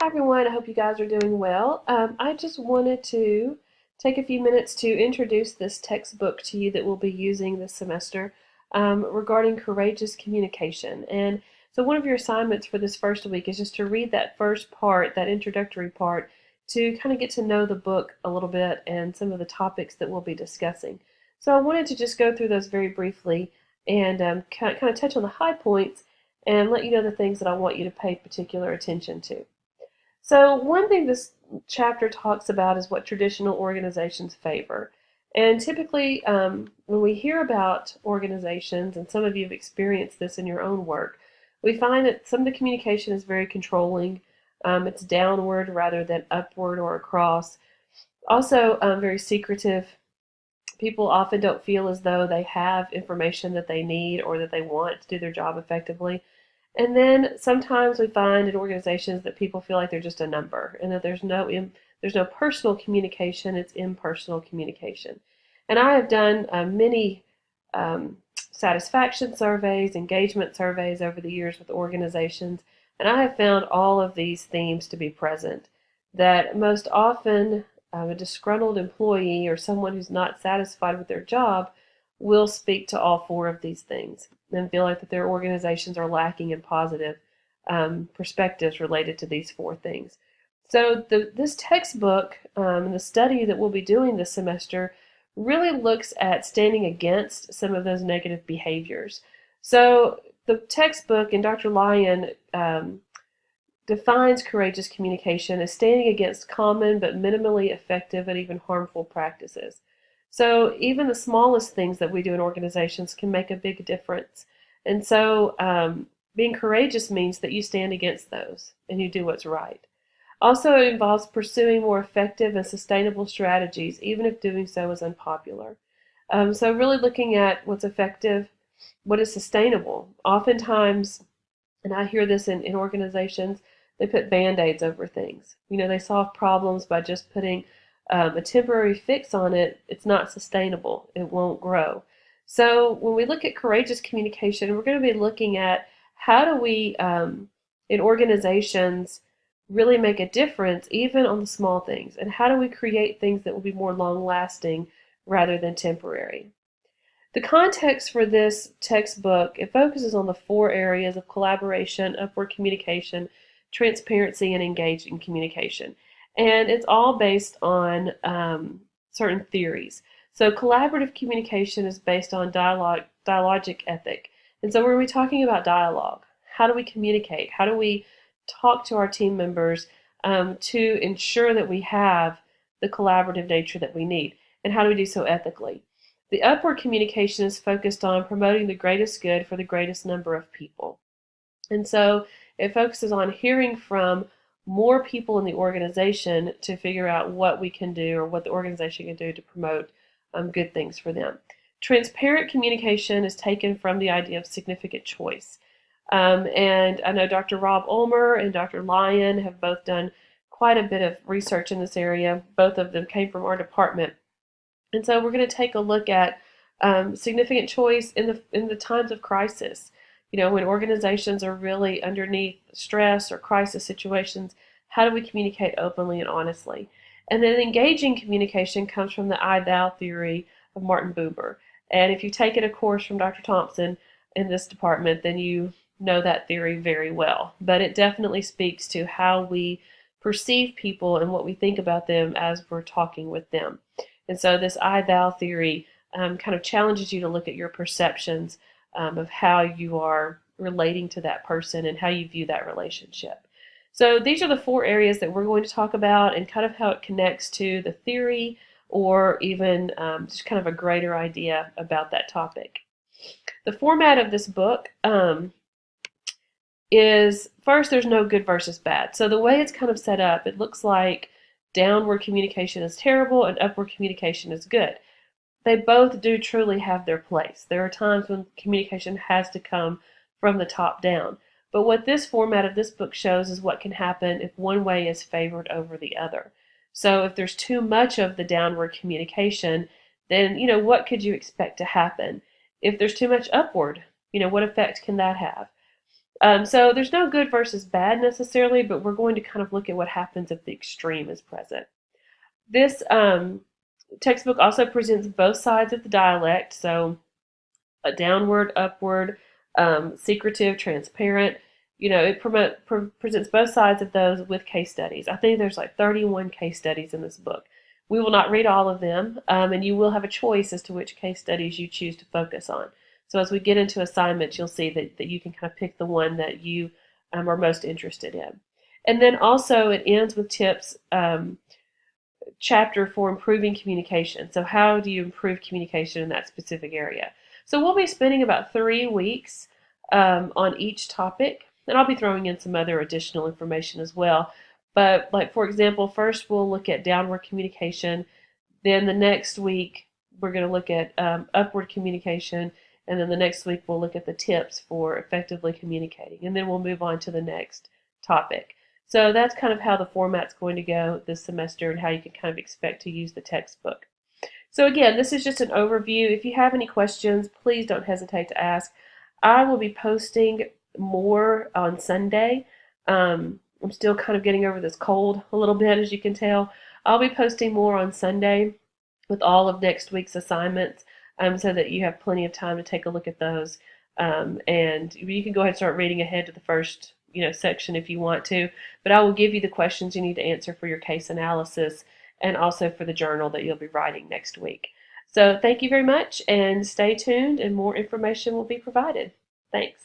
Hi everyone, I hope you guys are doing well. I just wanted to take a few minutes to introduce this textbook to you that we'll be using this semester regarding courageous communication. And so one of your assignments for this first week is just to read that first part, that introductory part, to kind of get to know the book a little bit and some of the topics that we'll be discussing. So I wanted to just go through those very briefly and kind of touch on the high points and let you know the things that I want you to pay particular attention to. So one thing this chapter talks about is what traditional organizations favor. And typically, when we hear about organizations, and some of you have experienced this in your own work, we find that some of the communication is very controlling. It's downward rather than upward or across. Also, very secretive. People often don't feel as though they have information that they need or that they want to do their job effectively. And then sometimes we find in organizations that people feel like they're just a number and that there's no personal communication, it's impersonal communication. And I have done many satisfaction surveys, engagement surveys over the years with organizations, and I have found all of these themes to be present. That most often a disgruntled employee or someone who's not satisfied with their job will speak to all four of these things and feel like that their organizations are lacking in positive perspectives related to these four things. So this textbook and the study that we'll be doing this semester really looks at standing against some of those negative behaviors. So the textbook and Dr. Lyon defines courageous communication as standing against common but minimally effective and even harmful practices. So even the smallest things that we do in organizations can make a big difference. And so being courageous means that you stand against those and you do what's right. Also, it involves pursuing more effective and sustainable strategies, even if doing so is unpopular. So really looking at what's effective, what is sustainable. Oftentimes, and I hear this in organizations, they put Band-Aids over things. They solve problems by just putting a temporary fix on it. It's not sustainable. It won't grow. So when we look at courageous communication, we're going to be looking at how do we, in organizations, really make a difference even on the small things, and how do we create things that will be more long-lasting rather than temporary. The context for this textbook, it focuses on the four areas of collaboration, upward communication, transparency, and engaging communication. And it's all based on certain theories. So collaborative communication is based on dialogic ethic. And so we're going to be talking about dialogue. How do we communicate? How do we talk to our team members to ensure that we have the collaborative nature that we need? And how do we do so ethically? The upward communication is focused on promoting the greatest good for the greatest number of people. And so it focuses on hearing from more people in the organization to figure out what we can do or what the organization can do to promote good things for them. Transparent communication is taken from the idea of significant choice. And I know Dr. Rob Ulmer and Dr. Lyon have both done quite a bit of research in this area. Both of them came from our department. And so we're going to take a look at significant choice in the times of crisis. When organizations are really underneath stress or crisis situations, how do we communicate openly and honestly? And then engaging communication comes from the I-thou theory of Martin Buber. And if you've taken a course from Dr. Thompson in this department, then you know that theory very well. But it definitely speaks to how we perceive people and what we think about them as we're talking with them. And so this I-thou theory kind of challenges you to look at your perceptions of how you are relating to that person and how you view that relationship. So these are the four areas that we're going to talk about and kind of how it connects to the theory or even just kind of a greater idea about that topic. The format of this book is, first, there's no good versus bad. So the way it's kind of set up, it looks like downward communication is terrible and upward communication is good. They both do truly have their place. There are times when communication has to come from the top down. But what this format of this book shows is what can happen if one way is favored over the other. So if there's too much of the downward communication, then, what could you expect to happen? If there's too much upward, what effect can that have? So there's no good versus bad necessarily, but we're going to kind of look at what happens if the extreme is present. This textbook also presents both sides of the dialect, so a downward, upward, secretive, transparent. It presents both sides of those with case studies. I think there's like 31 case studies in this book. We will not read all of them, and you will have a choice as to which case studies you choose to focus on. So as we get into assignments, you'll see that you can kind of pick the one that you are most interested in. And then also it ends with tips chapter for improving communication. So how do you improve communication in that specific area? So we'll be spending about 3 weeks on each topic, and I'll be throwing in some other additional information as well. But like for example, first we'll look at downward communication. Then the next week we're going to look at upward communication, and then the next week we'll look at the tips for effectively communicating, and then we'll move on to the next topic. So that's kind of how the format's going to go this semester and how you can kind of expect to use the textbook. So again, this is just an overview. If you have any questions, please don't hesitate to ask. I will be posting more on Sunday. I'm still kind of getting over this cold a little bit, as you can tell. I'll be posting more on Sunday with all of next week's assignments so that you have plenty of time to take a look at those. And you can go ahead and start reading ahead to the first section if you want to, but I will give you the questions you need to answer for your case analysis and also for the journal that you'll be writing next week. So thank you very much, and stay tuned, and more information will be provided. Thanks.